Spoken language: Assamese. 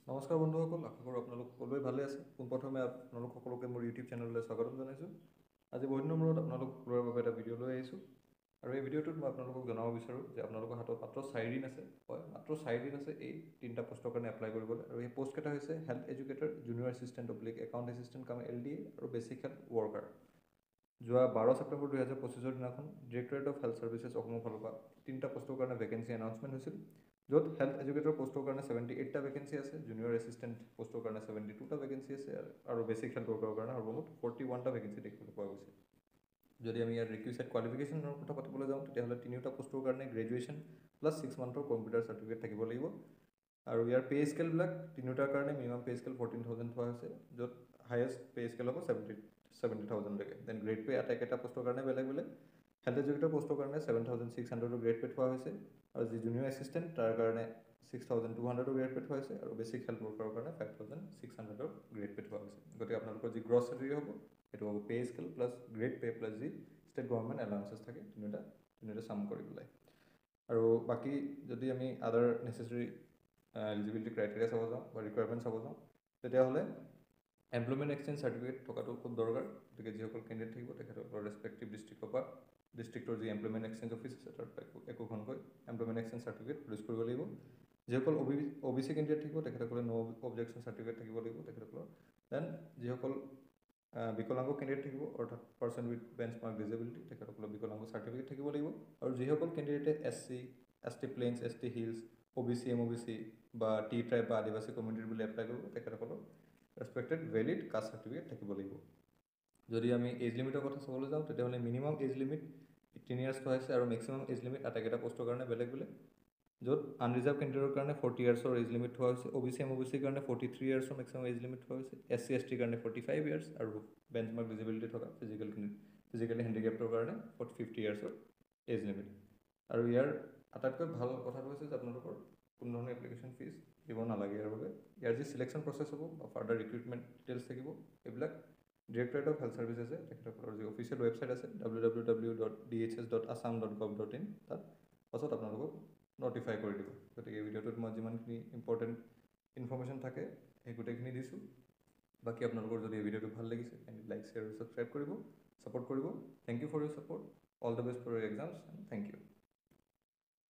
নমস্কাৰ বন্ধুসকল, আশা কৰোঁ আপোনালোক সকলোৱে ভালে আছে। পোনপ্ৰথমে আপোনালোক সকলোকে মোৰ ইউটিউব চেনেললৈ স্বাগতম জনাইছোঁ। আজি বহুদিনৰ মূৰত আপোনালোক সকলোৰে বাবে এটা ভিডিঅ' লৈ আহিছোঁ আৰু এই ভিডিঅ'টোত মই আপোনালোকক জনাব বিচাৰোঁ যে আপোনালোকৰ হাতত মাত্ৰ 4 দিন আছে। হয়, মাত্ৰ 4 দিন আছে এই 3টা পোষ্টৰ কাৰণে এপ্লাই কৰিবলৈ। আৰু এই পোষ্টকেইটা হৈছে health educator, junior assistant oblique account assistant কাম LDA আৰু বেচিক হেল্থ ৱৰ্কাৰ। যোৱা 12 ছেপ্টেম্বৰ 2025 দিনাখন ডিৰেক্টৰেট অফ হেল্থ ছাৰ্ভিচেছ অসমৰ ফালৰ পৰা 3টা পোষ্টৰ কাৰণে ভেকেঞ্চি এনাউন্সমেণ্ট হৈছিল, য'ত হেল্থ এডুকেটৰ পোষ্টৰ কাৰণে 78টা ভেকেঞ্চি আছে, জুনিয়ৰ এছিষ্টেণ্ট পোষ্টৰ কাৰণে 72টা ভেকেঞ্চি আছে আৰু বেচিক হেল্থ ৱৰ্কাৰৰ কাৰণে সৰ্বমুঠ 41টা ভেকেঞ্চি দেখিবলৈ পোৱা গৈছে। যদি আমি ইয়াৰ ৰিকুইচাইড কোৱালিফিকেশ্যনৰ কথা পাতিবলৈ যাওঁ, তেতিয়াহ'লে 3টা পোষ্টৰ কাৰণে গ্ৰেজুৱেশ্যন প্লাছ 6 মান্থৰ কম্পিউটাৰ চাৰ্টিফিকেট থাকিব লাগিব। আৰু ইয়াৰ পে' স্কেলবিলাক 3টাৰ কাৰণে মিনিমাম পে' স্কেল 14,000 থোৱা হৈছে, য'ত হায়েষ্ট পে' স্কেল হ'ব 70,000লৈকে। দেন গ্ৰেড পে' একেটা পোষ্টৰ কাৰণে বেলেগ বেলেগ। হেল্থ এডুকেটৰ পোষ্টৰ কাৰণে 7,600 গ্ৰেড পে' থোৱা হৈছে, আৰু যি জুনিয়ৰ এছিষ্টেণ্ট তাৰ কাৰণে 6,200 গ্ৰেড পে' থোৱা হৈছে, আৰু বেচিক হেল্থ ৱৰ্কাৰৰ কাৰণে 5,600 গ্ৰেড পে' থোৱা হৈছে। গতিকে আপোনালোকৰ যি গ্ৰছ চেলাৰী হ'ব সেইটো হ'ব pay' scale plus grade pay' plus যি ষ্টেট গভৰ্ণমেণ্ট এলাউঞ্চেছ থাকে তিনিটা চাম কৰি পেলাই। আৰু বাকী যদি আমি আদাৰ নেচেচেৰী এলিজিবিলিটি ক্ৰাইটেৰিয়া চাব যাওঁ বা ৰিকুৱাৰমেণ্ট চাব যাওঁ, তেতিয়াহ'লে এমপ্লয়মেণ্ট এক্সচেঞ্জ চাৰ্টিফিকেট থকাটো খুব দৰকাৰ। গতিকে যিসকল কেণ্ডিডেট থাকিব তেখেতসকলৰ ৰেচপেক্টিভ ডিষ্ট্ৰিক্টৰ যি এমপ্লয়মেণ্ট এক্সচেঞ্জ অফিচ আছে তাৰ একোখনকৈ এমপ্লয়মেণ্ট এক্সচেঞ্জ চাৰ্টিফিকেট প্ৰডিউচ কৰিব লাগিব। যিসকল OBC কেণ্ডিডেট থাকিব তেখেতসকলে নো অবজেকশ্যন চাৰ্টিফিকেট থাকিব লাগিব তেখেতসকলৰ। দেন যিসকল বিকলাংগ কেণ্ডিডেট থাকিব, অৰ্থাৎ person with bench mark disability, তেখেতসকলৰ বিকলাংগ চাৰ্টিফিকেট থাকিব লাগিব। আৰু যিসকল কেণ্ডিডেটে SC, ST plains, ST hills, OBC, MOBC বা টি ট্ৰাইব বা আদিবাসী কমিউনিটিৰ বুলি এপ্লাই কৰিব, তেখেতসকলৰ ৰেচপেক্টেড ভেলিড কাষ্ট চাৰ্টিফিকেট থাকিব লাগিব। যদি আমি এজ লিমিটৰ কথা চাবলৈ যাওঁ, তেতিয়াহ'লে মিনিমাম এজ লিমিট 18 ইয়াৰ্ছ থোৱা হৈছে আৰু মেক্সিমাম এজ লিমিট আটাইকেইটা পোষ্টৰ কাৰণে বেলেগ বেলেগ, য'ত আনৰিজাৰ্ভ কেণ্ডিডেটৰ কাৰণে 40 ইয়াৰ্ছৰ এজ লিমিট থোৱা হৈছে, OBC, MOBCৰ কাৰণে 43 ইয়াৰ্ছৰ মেক্সিমাম এজ লিমিট থোৱা হৈছে, SC, STৰ কাৰণে 45 ইয়াৰ্ছ আৰু বেঞ্চ মাৰ্ক ডিজেবিলিটি থকা ফিজিকেলি হেণ্ডিকেপ্টৰ কাৰণে 50 ইয়াৰ্ছৰ এজ লিমিট। আৰু ইয়াৰ আটাইতকৈ ভাল কথাটো হৈছে যে আপোনালোকৰ কোনো ধৰণৰ এপ্লিকেশ্যন ফিজ দিব নালাগে। ইয়াৰ বাবে ইয়াৰ যি চিলেকশ্যন প্ৰচেছ হ'ব বা ফাৰ্ডাৰ ৰিক্ৰুইটমেণ্ট ডিটেইলছ থাকিব, এইবিলাক ডিৰেক্টৰেট অফ হেল্থ ছাৰ্ভিচেছে তেখেতসকলৰ যি অফিচিয়েল ৱেবছাইট আছে www.dhs.assam.gov.in, তাত পাছত আপোনালোকক নটিফাই কৰি দিব। গতিকে এই ভিডিঅ'টোত মই যিমানখিনি ইম্পৰ্টেণ্ট ইনফৰ্মেশ্যন থাকে সেই গোটেইখিনি দিছোঁ। বাকী আপোনালোকৰ যদি এই ভিডিঅ'টো ভাল লাগিছে লাইক, শ্বেয়াৰ আৰু ছাবস্ক্ৰাইব কৰিব, ছাপোৰ্ট কৰিব। Thank you for your support. All the best for your exams and thank U.